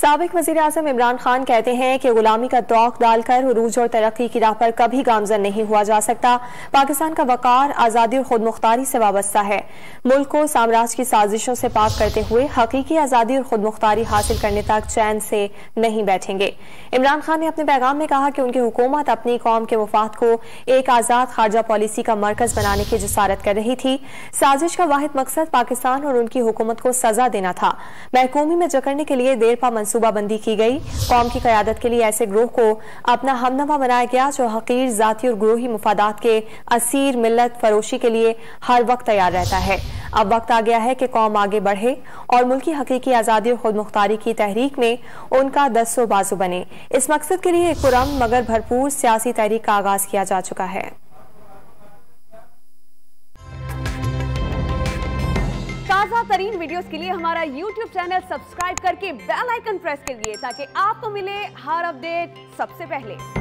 साबिक वज़ीर-ए-आज़म इमरान खान कहते हैं कि गुलामी का तौक डालकर उरूज और तरक्की की राह पर कभी गामजन नहीं हुआ जा सकता। पाकिस्तान का वकार आज़ादी और खुद मुख्तारी से वाबस्ता है। मुल्क को साम्राज्य की साजिशों से पाक करते हुए हकीकी आज़ादी और खुद मुख्तारी हासिल करने तक चैन से नहीं बैठेंगे। इमरान खान ने अपने पैगाम में कहा कि उनकी हुकूमत अपनी कौम के मुफाद को एक आज़ाद खारजा पॉलिसी का मरकज बनाने की जिसारत कर रही थी। साजिश का वाहिद मकसद पाकिस्तान और उनकी हुकूमत को सजा देना था। महकूमी में जकड़ने के लिए देर पा मंसूबाबंदी की गई। कौम की क़यादत के लिए ऐसे ग्रोह को अपना हमनवा बनाया गया जो हकीर जाती और ग्रोही मुफादात के असीर मिल्लत फरोशी के लिए हर वक्त तैयार रहता है। अब वक्त आ गया है कि कौम आगे बढ़े और मुल्की हकीकी आज़ादी और खुद मुख्तारी की तहरीक में उनका दस्तों बाजू बने। इस मकसद के लिए एक पुरअमन मगर भरपूर सियासी तहरीक का आगाज किया जा चुका है। ताज़ा तरीन वीडियोस के लिए हमारा YouTube चैनल सब्सक्राइब करके बेल आइकन प्रेस करिए ताकि आपको मिले हर अपडेट सबसे पहले।